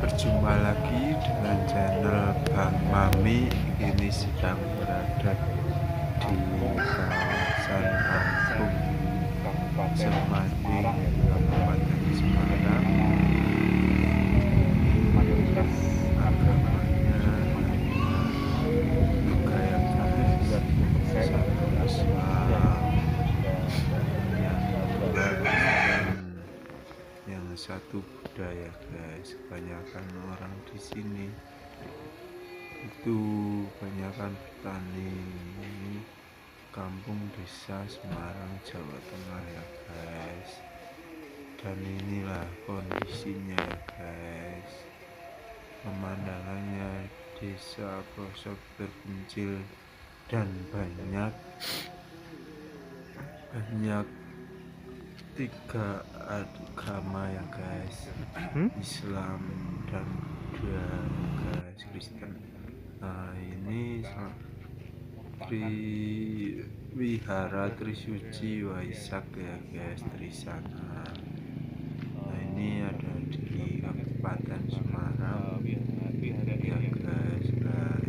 berjumpa lagi dengan channel Bang Mami. Ini sedang berada di kawasan kampung Semanding, Kabupaten Semarang. Mayoritas Agamanya budaya Islam, yang kedua Kristen, yang satu budaya guys. Kebanyakan orang di sini itu kebanyakan petani. Ini kampung desa Semarang, Jawa Tengah ya guys. Dan inilah kondisinya ya guys. Pemandangannya desa pelosok terpencil dan banyak tiga agama ya guys, Islam dan Buddha guys, Kristen. Nah ini Wihara Trisuci Waisak ya guys, Trisana. Nah ini ada di Kabupaten Semarang ya guys. Nah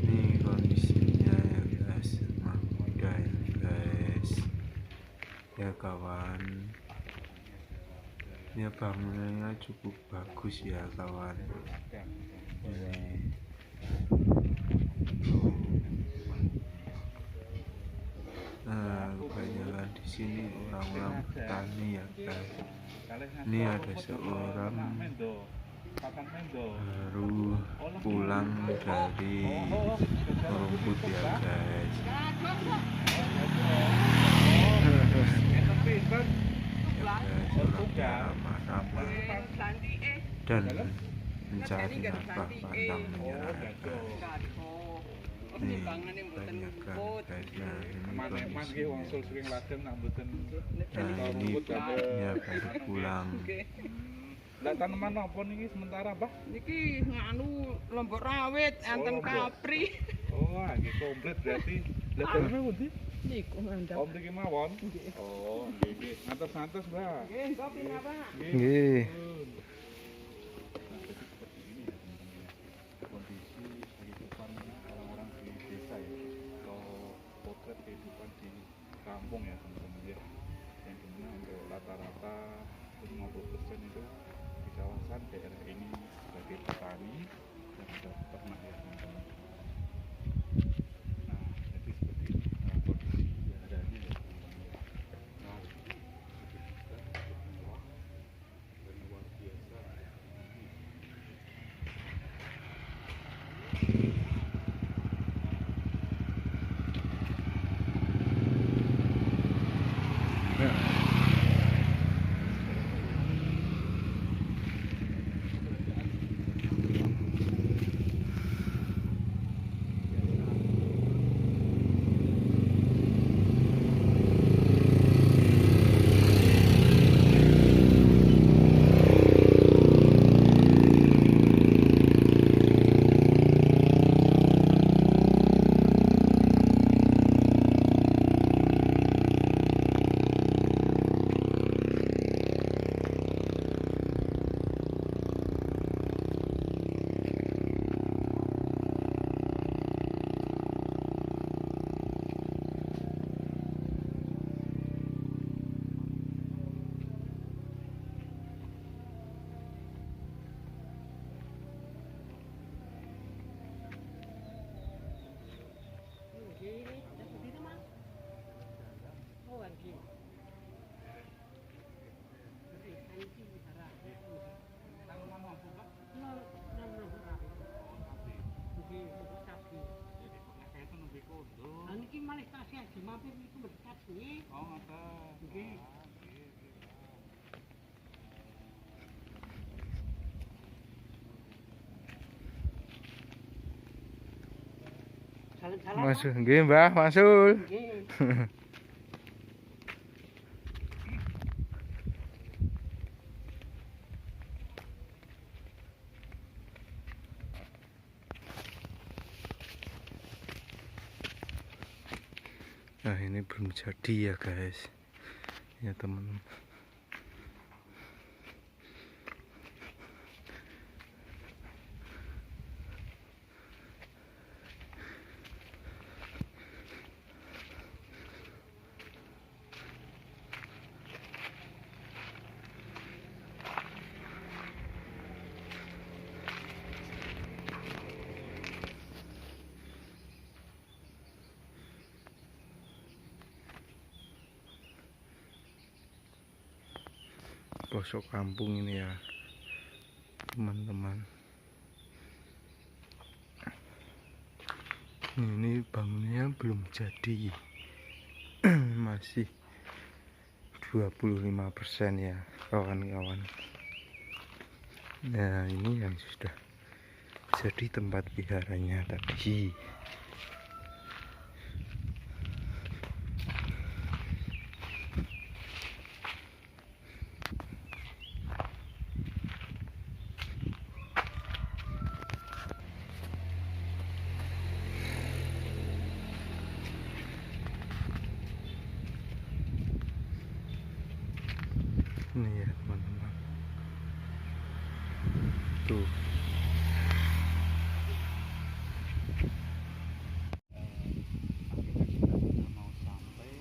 ini kondisinya ya guys, muda ya guys ya kawan. Ini bangunannya cukup bagus ya kawan. Ini kebanyakan di sini orang-orang petani ya guys. Ini ada seorang baru pulang dari merumput ya guys. Orangnya ramah-ramah dan mencari nafkah pantang menyerah guys. Ini banyak guys. Nah ini kondisinya. Nah ini bapaknya baru pulang. Lah tanaman apa niki sementara, Mbah? Niki nganu lombok rawit, enten kapri. Oh, nggih komplit berarti. Lah taneme pundi? Niku ngandhap. Om mriki mawon. Oh, nggih nggih. Ngantos-ngantos, Mbah. Nggih, kopi napa? Nggih. Kondisi kehidupan orang-orang di desa ya. Atau potret kehidupan di kampung ya, teman-teman ya. Yang dimana untuk rata-rata 50% itu di kawasan daerah ini sebagai petani dan juga peternak ya teman-teman. Nah jadi seperti ini kondisi biasanya ya teman-teman ya. Nah dari luar biasa. Niki malih tasih aja mampir niku berkat nggih. Oh, ngoten. Nggih. Salam-salam. Masuk nggih Mbah, masuk. Nggih. Nah ini belum jadi ya guys ya teman-teman. pelosok kampung ini ya teman-teman. Ini bangunnya belum jadi. Masih 25% ya kawan-kawan. Nah ini yang sudah jadi tempat viharanya tadi. Ini ya teman-teman, tuh kita mau sampai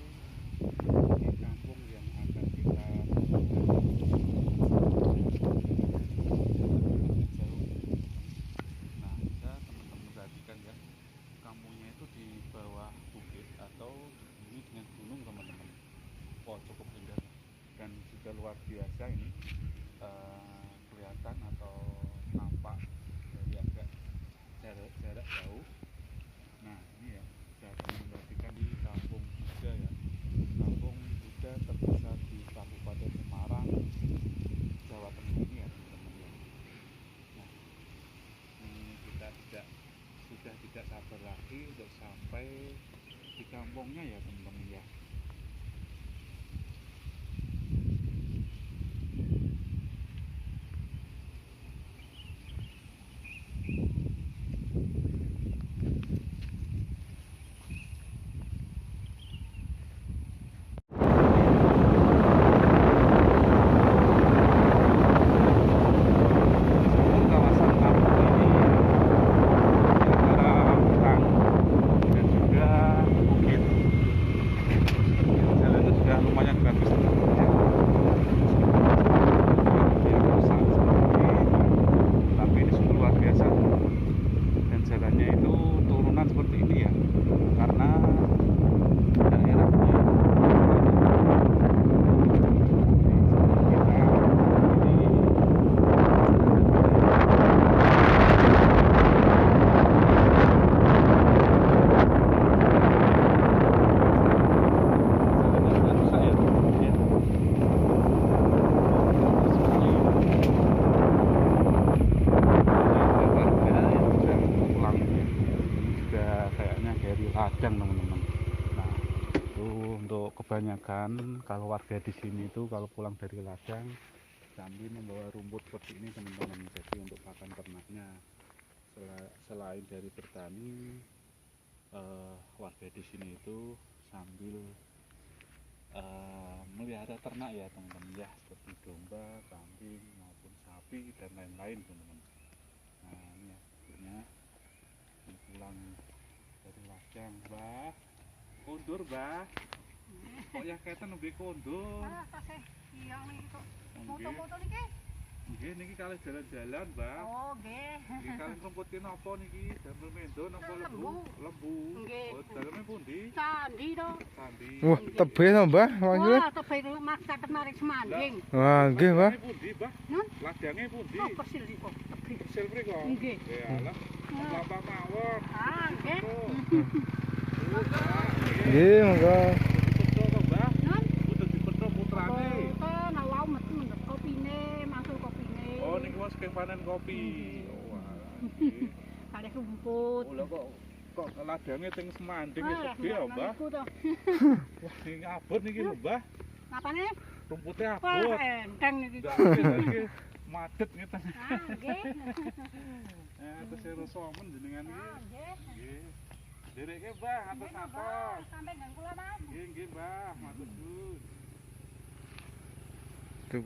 di kampung yang akan kita jauh. Nah, bisa teman-teman perhatikan ya, kampungnya itu di bawah bukit atau ini dengan gunung teman-teman. Oh, cukup indah dan juga luar biasa ini, kelihatan atau nampak dari agak jarak jauh. Nah ini ya, bisa memperhatikan di Kampung Buddha ya. Kampung Buddha terbesar di Kabupaten Semarang, Jawa Tengah ini ya teman-teman ya. Nah ini kita sudah tidak sabar lagi untuk sampai di kampungnya ya teman-teman ya. Kawasan kampung ini antara hutan dan juga bukit. Jalannya sudah lumayan bagus teman-teman ya. Dia rusak sedikit, tapi ini sungguh luar biasa. Dan jalannya itu turunan seperti ini ya, karena daerahnya ladang teman-teman. Nah itu untuk kebanyakan kalau warga di sini itu kalau pulang dari ladang sambil membawa rumput seperti ini teman-teman. Jadi untuk pakan ternaknya, selain dari bertani, warga di sini itu sambil melihara ternak ya teman-teman ya, seperti domba, kambing maupun sapi dan lain-lain teman-teman. Nah ini ya akhirnya pulang dari ladang, Mbah. Kondur, Mbah. Kok ya keten nggih kondur. Ah, tasih iya niki kok. Nggih. Foto-foto niki. Nggih niki kalih jalan-jalan, Mbah. Oh, nggih. Nggih kalih rumput ki napa niki? Damel mendo napa lembu? Lembu. Lembu. Nggih. Oh, daleme pundi? Candi to. Sandi. wah tebe to Mbah wangi. Wah, tebe Mas katet mari semanding. Wah nggih Mbah. Ladange pundi, Mbah? Nun? Ladange pundi? Oh, persil iki. Persil mriko. Nggih. Ya alah. Lapa mawon. Ah, nggih. Nggih monggo. Dipetho to, Mbah? Nun? Kudu dipetho putrane. Foto nawau metu mendhet kopine, mangsul kopine. Oh, niki Mas panen kopi. Oh, alah. Kalih rumput. Oh, lha kok ladange teng semanding iki gede ya, Mbah? Niku to. Wah, ini abot niki lho, Mbah. Napane? Rumputnya Wah, abot. enteng niki Ndak kok. iki madet ngeten. Ah, nggih. Terus rasa men jenengan iki. Ah, nggih. Nggih. Dereke, Mbah, atus-atus. Sampai dengan kula, Mas. Nggih, nggih, Mbah, matur suwun. Tuh